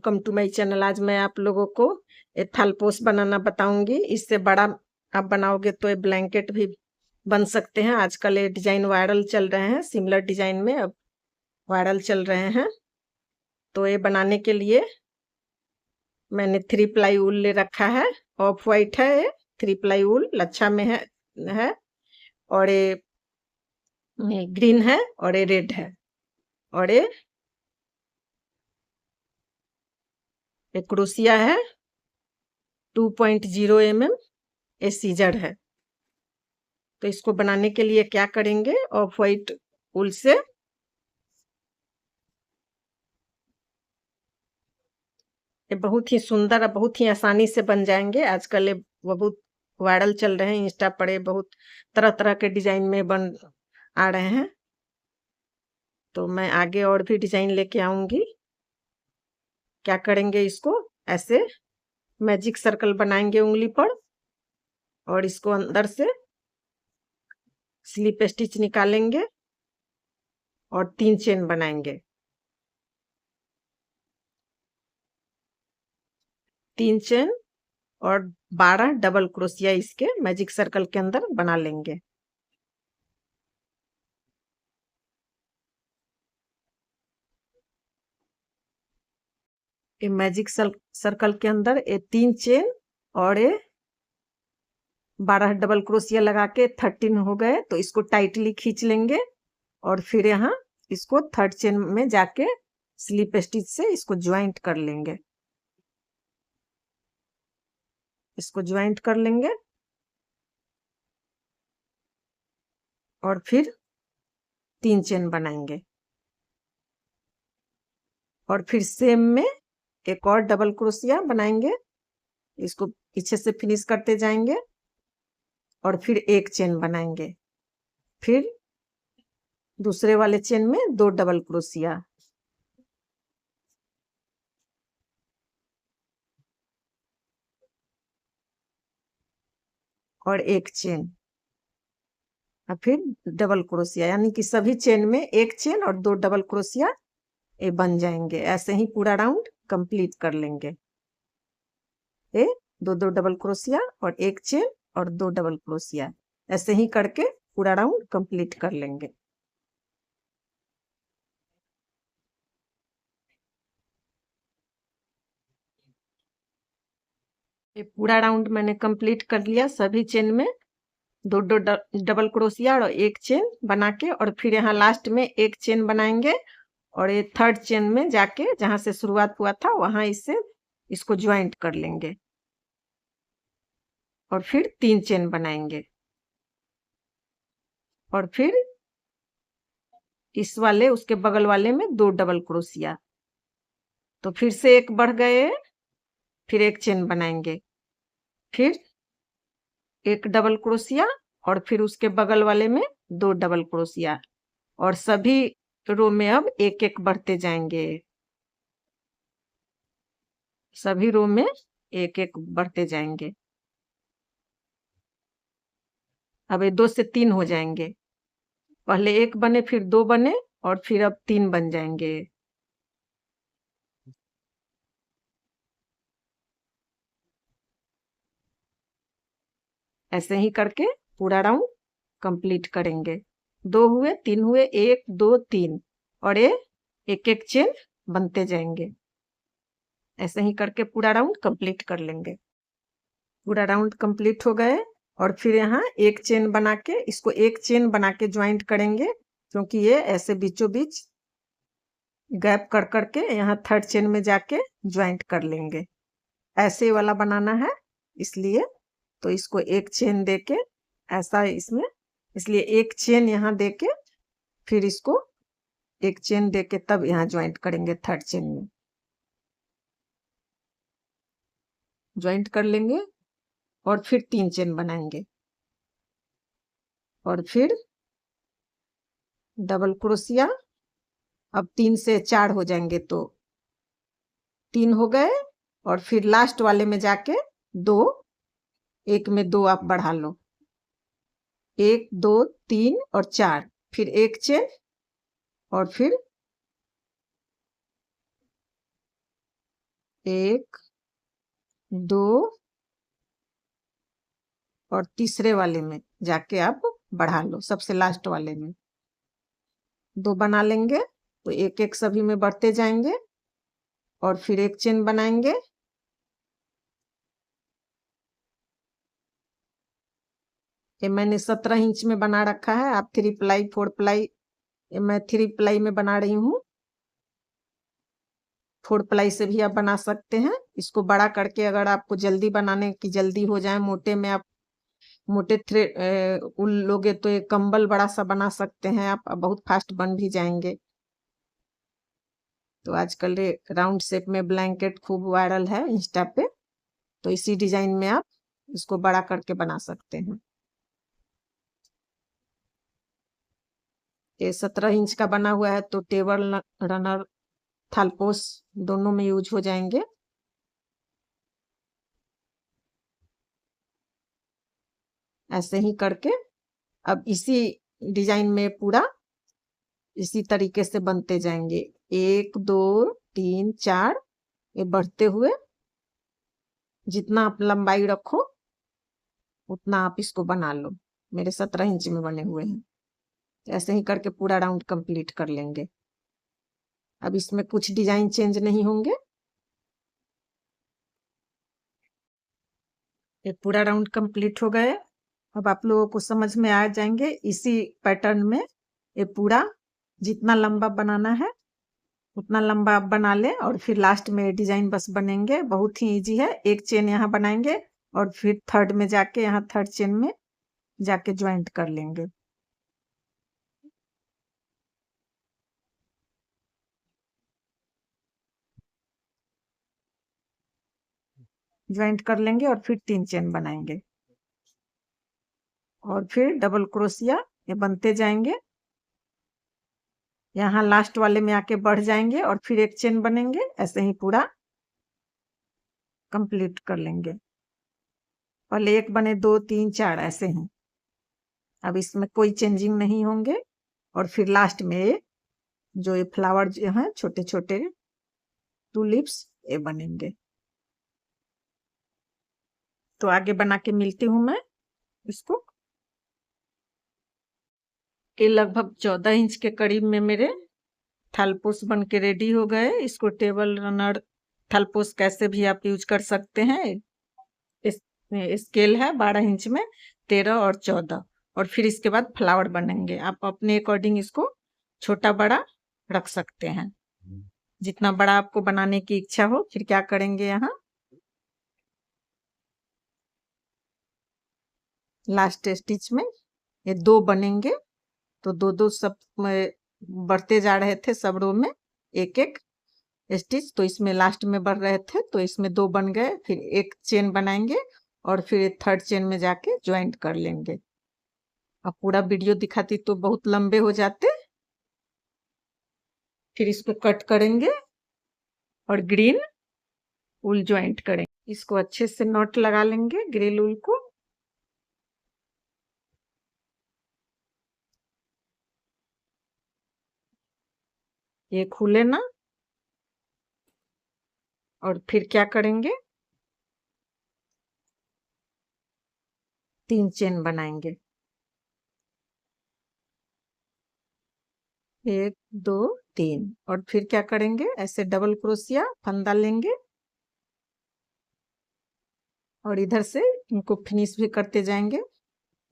Welcome to my channel. आज मैं आप लोगों को एक थालपोश बनाना बताऊंगी। इससे बड़ा आप बनाओगे तो ये ब्लैंकेट भी बन सकते हैं। आजकल ये डिजाइन वायरल चल रहे हैं, सिमिलर डिजाइन में अब वायरल चल रहे हैं। तो ये बनाने के लिए मैंने 3 प्लाई वूल ले रखा है। ऑफ वाइट है ये, 3 प्लाई वूल लच्छा में है। और ये ग्रीन है और ये रेड है। और ये क्रोशिया है 2.0 mm। ये सीजर है। तो इसको बनाने के लिए क्या करेंगे, ऑफ वाइट वूल से ये बहुत ही सुंदर और बहुत ही आसानी से बन जाएंगे। आजकल ये बहुत वायरल चल रहे हैं, इंस्टा पर बहुत तरह तरह के डिजाइन में बन आ रहे हैं। तो मैं आगे और भी डिजाइन लेके आऊंगी। क्या करेंगे, इसको ऐसे मैजिक सर्कल बनाएंगे उंगली पर और इसको अंदर से स्लिप स्टिच निकालेंगे और 3 चेन बनाएंगे। 3 चेन और 12 डबल क्रोशिया इसके मैजिक सर्कल के अंदर बना लेंगे। ये मैजिक सर्कल के अंदर ये 3 चेन और ये 12 डबल क्रोशिया लगा के 13 हो गए। तो इसको टाइटली खींच लेंगे और फिर यहाँ इसको थर्ड चेन में जाके स्लिप स्टिच से इसको ज्वाइंट कर लेंगे। इसको ज्वाइंट कर लेंगे और फिर 3 चेन बनाएंगे और फिर सेम में एक और डबल क्रोशिया बनाएंगे। इसको पीछे से फिनिश करते जाएंगे और फिर 1 चेन बनाएंगे। फिर दूसरे वाले चेन में 2 डबल क्रोशिया और 1 चेन और फिर डबल क्रोशिया, यानी कि सभी चेन में 1 चेन और 2 डबल क्रोशिया ये बन जाएंगे। ऐसे ही पूरा राउंड कंप्लीट कर लेंगे। ये 2 डबल क्रोशिया और 1 चेन और 2 डबल क्रोशिया, ऐसे ही करके पूरा राउंड कंप्लीट कर लेंगे। ये पूरा राउंड मैंने कंप्लीट कर लिया। सभी चेन में 2 डबल क्रोशिया और 1 चेन बना के और फिर यहाँ लास्ट में 1 चेन बनाएंगे और ये थर्ड चेन में जाके जहां से शुरुआत हुआ था वहां इसको ज्वाइंट कर लेंगे और फिर 3 चेन बनाएंगे और फिर इस वाले उसके बगल वाले में 2 डबल क्रोशिया। तो फिर से एक बढ़ गए, फिर 1 चेन बनाएंगे, फिर 1 डबल क्रोशिया और फिर उसके बगल वाले में 2 डबल क्रोशिया और सभी रो में अब एक एक बढ़ते जाएंगे। सभी रो में एक एक बढ़ते जाएंगे। अब ये 2 से 3 हो जाएंगे। पहले 1 बने, फिर 2 बने और फिर अब 3 बन जाएंगे। ऐसे ही करके पूरा राउंड कंप्लीट करेंगे। 2 हुए, 3 हुए, 1 2 3 और ये एक एक चेन बनते जाएंगे। ऐसे ही करके पूरा राउंड कंप्लीट कर लेंगे। पूरा राउंड कंप्लीट हो गए और फिर यहाँ 1 चेन बना के इसको 1 चेन बना के ज्वाइंट करेंगे, क्योंकि ये ऐसे बीचों बीच गैप कर करके यहाँ थर्ड चेन में जाके ज्वाइंट कर लेंगे। ऐसे वाला बनाना है इसलिए तो इसको 1 चेन देके ऐसा इसमें, इसलिए 1 चेन यहाँ देके फिर इसको 1 चेन देके तब यहाँ ज्वाइंट करेंगे। थर्ड चेन में ज्वाइंट कर लेंगे और फिर 3 चेन बनाएंगे और फिर डबल क्रोशिया। अब 3 से 4 हो जाएंगे तो 3 हो गए और फिर लास्ट वाले में जाके 2, 1 में 2 आप बढ़ा लो, 1 2 3 और 4, फिर 1 चेन और फिर एक, दो, और तीसरे वाले में जाके आप बढ़ा लो, सबसे लास्ट वाले में 2 बना लेंगे। तो एक एक सभी में बढ़ते जाएंगे और फिर एक चेन बनाएंगे। ये मैंने 17 इंच में बना रखा है, आप 3 प्लाई 4 प्लाई, मैं 3 प्लाई में बना रही हूँ। 4 प्लाई से भी आप बना सकते हैं। इसको बड़ा करके अगर आपको जल्दी बनाने की जल्दी हो जाए, मोटे में आप मोटे थ्रेड उल लोगे तो एक कंबल बड़ा सा बना सकते हैं आप, बहुत फास्ट बन भी जाएंगे। तो आजकल ये राउंड शेप में ब्लैंकेट खूब वायरल है इंस्टा पे, तो इसी डिजाइन में आप इसको बड़ा करके बना सकते हैं। ये 17 इंच का बना हुआ है, तो टेबल रनर थालपोस दोनों में यूज हो जाएंगे। ऐसे ही करके अब इसी डिजाइन में पूरा इसी तरीके से बनते जाएंगे। 1 2 3 4, ये बढ़ते हुए जितना आप लंबाई रखो उतना आप इसको बना लो। मेरे 17 इंच में बने हुए हैं। ऐसे ही करके पूरा राउंड कंप्लीट कर लेंगे। अब इसमें कुछ डिजाइन चेंज नहीं होंगे। ये पूरा राउंड कंप्लीट हो गए। अब आप लोगों को समझ में आ जाएंगे। इसी पैटर्न में ये पूरा जितना लंबा बनाना है उतना लंबा आप बना लें और फिर लास्ट में डिजाइन बस बनेंगे। बहुत ही इजी है। एक चेन यहाँ बनाएंगे और फिर थर्ड में जाके यहाँ थर्ड चेन में जाके ज्वाइंट कर लेंगे। ज्वाइंट कर लेंगे और फिर 3 चेन बनाएंगे और फिर डबल क्रोशिया ये बनते जाएंगे। यहाँ लास्ट वाले में आके बढ़ जाएंगे और फिर एक चेन बनेंगे। ऐसे ही पूरा कंप्लीट कर लेंगे। पहले 1 बने, 2 3 4 ऐसे ही। अब इसमें कोई चेंजिंग नहीं होंगे और फिर लास्ट में जो ये फ्लावर जो है छोटे छोटे टूलिप्स ये बनेंगे। तो आगे बना के मिलती हूँ मैं इसको। ये लगभग 14 इंच के करीब में मेरे थालपोस बन के रेडी हो गए। इसको टेबल रनर थालपोस कैसे भी आप यूज कर सकते हैं। इस स्केल है 12 इंच में 13 और 14, और फिर इसके बाद फ्लावर बनेंगे। आप अपने अकॉर्डिंग इसको छोटा बड़ा रख सकते हैं, जितना बड़ा आपको बनाने की इच्छा हो। फिर क्या करेंगे, यहाँ लास्ट स्टिच में ये 2 बनेंगे। तो 2 2 सब बढ़ते जा रहे थे सब रो में एक एक स्टिच, तो इसमें लास्ट में बढ़ रहे थे तो इसमें 2 बन गए। फिर एक चेन बनाएंगे और फिर थर्ड चेन में जाके ज्वाइंट कर लेंगे। अब पूरा वीडियो दिखाती तो बहुत लंबे हो जाते। फिर इसको कट करेंगे और ग्रीन उल ज्वाइंट करेंगे। इसको अच्छे से नॉट लगा लेंगे ग्रीन उल को। ये खुले ना, और फिर क्या करेंगे, 3 चेन बनाएंगे। 1 2 3, और फिर क्या करेंगे, ऐसे डबल क्रोशिया फंदा लेंगे और इधर से इनको फिनिश भी करते जाएंगे।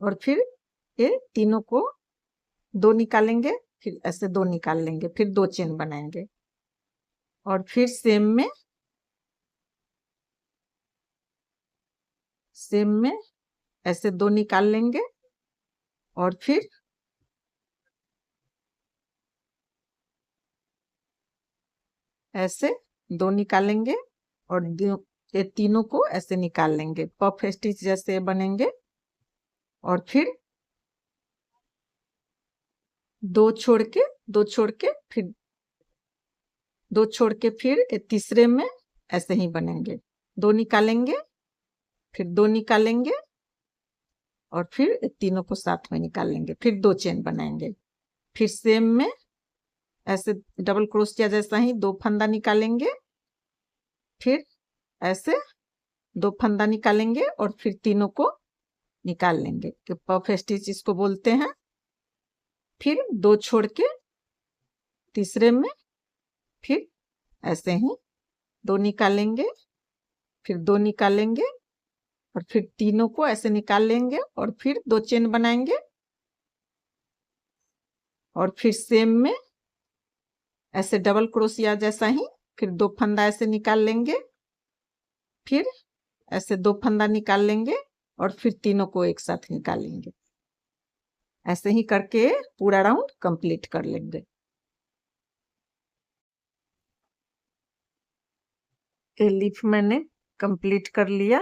और फिर ये तीनों को 2 निकालेंगे, फिर ऐसे 2 निकाल लेंगे, फिर 2 चेन बनाएंगे और फिर सेम में ऐसे 2 निकाल लेंगे और फिर ऐसे 2 निकालेंगे और ये तीनों को ऐसे निकाल लेंगे। पफ स्टिच जैसे बनेंगे। और फिर 2 छोड़ के फिर 2 छोड़ के फिर ये तीसरे में ऐसे ही बनेंगे। 2 निकालेंगे, फिर 2 निकालेंगे और फिर तीनों को साथ में निकाल लेंगे, फिर 2 चेन बनाएंगे। फिर सेम में ऐसे डबल क्रोशिया जैसा ही 2 फंदा निकालेंगे, फिर ऐसे 2 फंदा निकालेंगे और फिर तीनों को निकाल लेंगे कि पफ स्टिच इसको बोलते हैं। फिर 2 छोड़ के तीसरे में फिर ऐसे ही 2 निकालेंगे, फिर 2 निकालेंगे और फिर तीनों को ऐसे निकाल लेंगे और फिर 2 चेन बनाएंगे और फिर सेम में ऐसे डबल क्रोशिया जैसा ही फिर 2 फंदा ऐसे निकाल लेंगे, फिर ऐसे 2 फंदा निकाल लेंगे और फिर तीनों को एक साथ निकालेंगे। ऐसे ही करके पूरा राउंड कंप्लीट कर लेंगे। ये लीफ मैंने कंप्लीट कर लिया।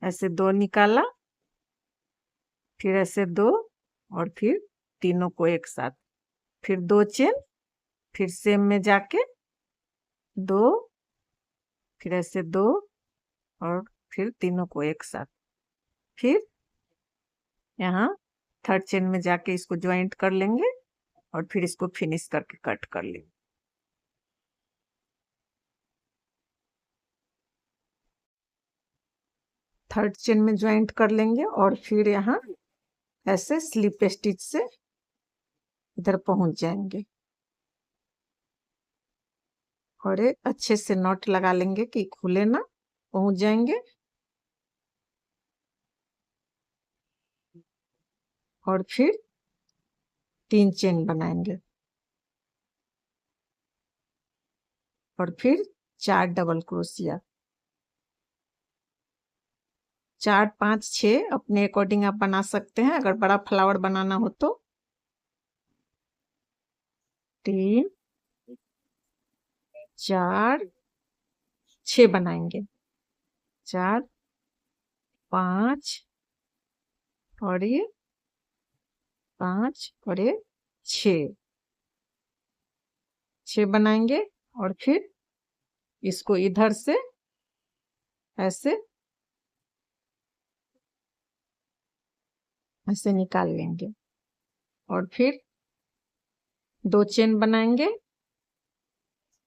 ऐसे 2 निकाला, फिर ऐसे 2 और फिर तीनों को एक साथ, फिर 2 चेन, फिर सेम में जाके 2, फिर ऐसे 2 और फिर तीनों को एक साथ, फिर यहाँ थर्ड चेन में जाके इसको ज्वाइंट कर लेंगे और फिर इसको फिनिश करके कट कर लेंगे। थर्ड चेन में ज्वाइंट कर लेंगे और फिर यहाँ ऐसे स्लिप स्टिच से इधर पहुंच जाएंगे और एक अच्छे से नॉट लगा लेंगे कि खुले ना, पहुंच जाएंगे और फिर 3 चेन बनाएंगे और फिर 4 डबल क्रोशिया, 4, 5, 6 अपने अकॉर्डिंग आप बना सकते हैं। अगर बड़ा फ्लावर बनाना हो तो 3, 4, 6 बनाएंगे, 4, 5 और ये 5 और ये 6 बनाएंगे और फिर इसको इधर से ऐसे ऐसे निकाल लेंगे और फिर 2 चेन बनाएंगे,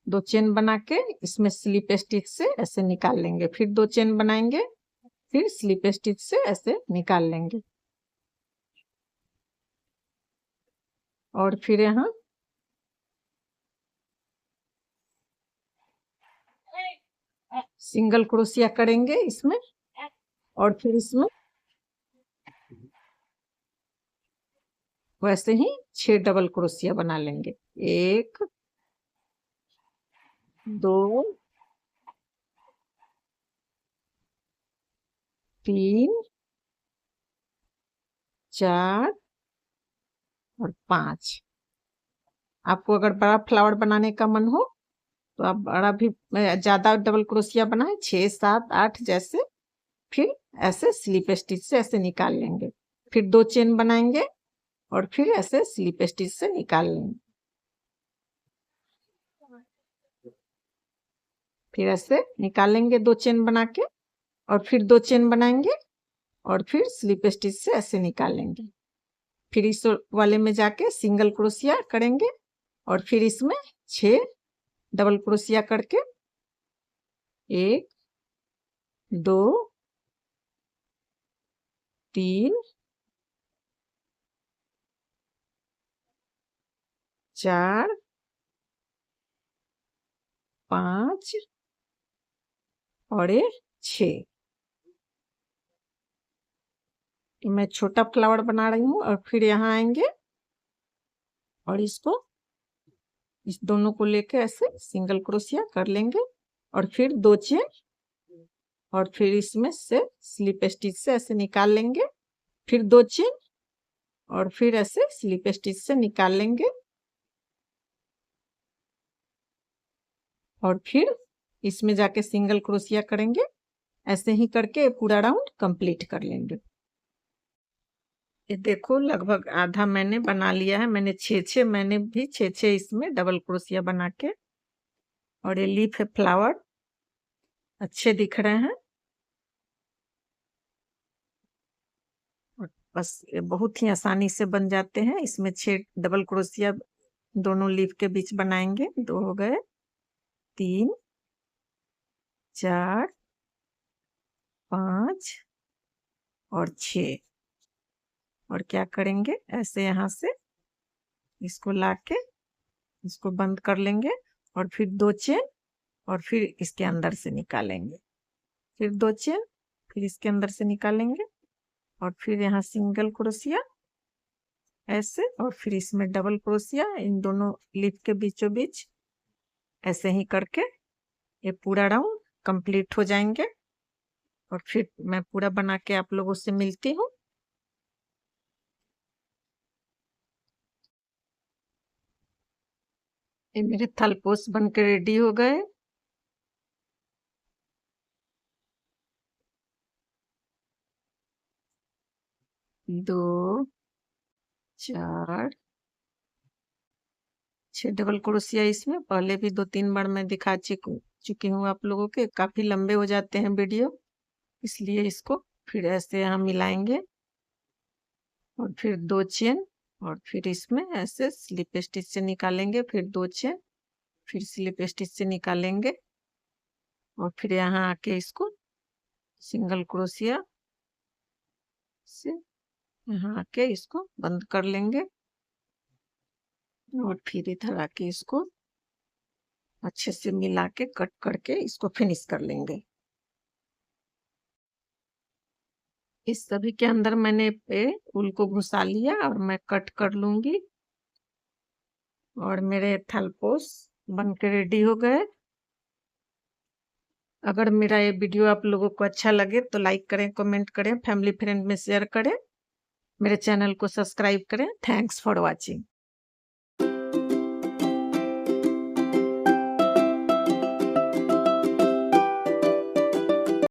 2 चेन बना के इसमें स्लिप स्टिच से ऐसे निकाल लेंगे, फिर 2 चेन बनाएंगे, फिर स्लिप स्टिच से ऐसे निकाल लेंगे और फिर यहाँ सिंगल क्रोशिया करेंगे इसमें और फिर इसमें वैसे ही 6 डबल क्रोशिया बना लेंगे। 1, 2, 3, 4 और 5। आपको अगर बड़ा फ्लावर बनाने का मन हो तो आप बड़ा भी ज्यादा डबल क्रोशिया बनाए, 6, 7, 8 जैसे, फिर ऐसे स्लिप स्टिच से ऐसे निकाल लेंगे, फिर 2 चेन बनाएंगे और फिर ऐसे स्लिप स्टिच से निकाल लेंगे, फिर ऐसे निकालेंगे 2 चेन बना के और फिर 2 चेन बनाएंगे और फिर स्लिप स्टिच से ऐसे निकालेंगे, फिर इस वाले में जाके सिंगल क्रोशिया करेंगे और फिर इसमें 6 डबल क्रोशिया करके 1, 2, 3, 4, 5 और ये 6। मैं छोटा फ्लावर बना रही हूँ और फिर यहाँ आएंगे और इसको इस दोनों को लेके ऐसे सिंगल क्रोशिया कर लेंगे और फिर 2 चेन और फिर इसमें से स्लिप स्टिच से ऐसे निकाल लेंगे, फिर 2 चेन और फिर ऐसे स्लिप स्टिच से निकाल लेंगे और फिर इसमें जाके सिंगल क्रोशिया करेंगे। ऐसे ही करके पूरा राउंड कंप्लीट कर लेंगे। ये देखो लगभग आधा मैंने बना लिया है। मैंने 6 मैंने भी 6 इसमें डबल क्रोशिया बना के और ये लीफ है, फ्लावर अच्छे दिख रहे हैं और बस ये बहुत ही आसानी से बन जाते हैं। इसमें 6 डबल क्रोशिया दोनों लीफ के बीच बनाएंगे। 2 हो गए, 3, 4, 5 और 6। और क्या करेंगे, ऐसे यहाँ से इसको लाके इसको बंद कर लेंगे और फिर 2 चेन और फिर इसके अंदर से निकालेंगे, फिर 2 चेन, फिर इसके अंदर से निकालेंगे और फिर यहाँ सिंगल क्रोशिया ऐसे, और फिर इसमें डबल क्रोशिया इन दोनों लीफ के बीचों बीच। ऐसे ही करके ये पूरा राउंड कंप्लीट हो जाएंगे और फिर मैं पूरा बना के आप लोगों से मिलती हूँ। ये मेरे थलपोस बन के रेडी हो गए। दो, 4, 6 डबल क्रोशिया इसमें पहले भी 2-3 बार मैं दिखा चुकी हूँ आप लोगों के। काफी लंबे हो जाते हैं वीडियो, इसलिए इसको फिर ऐसे यहाँ मिलाएंगे और फिर 2 चेन और फिर इसमें ऐसे स्लिप स्टिच से निकालेंगे, फिर 2 चेन, फिर स्लिप स्टिच से निकालेंगे और फिर यहाँ आके इसको सिंगल क्रोशिया से यहाँ आके इसको बंद कर लेंगे और फिर इधर आके इसको अच्छे से मिला के कट करके इसको फिनिश कर लेंगे। इस सभी के अंदर मैंने पे ऊल को घुसा लिया और मैं कट कर लूंगी और मेरे थलपोस बन के रेडी हो गए। अगर मेरा ये वीडियो आप लोगों को अच्छा लगे तो लाइक करें, कमेंट करें, फैमिली फ्रेंड में शेयर करें, मेरे चैनल को सब्सक्राइब करें। Thanks for watching.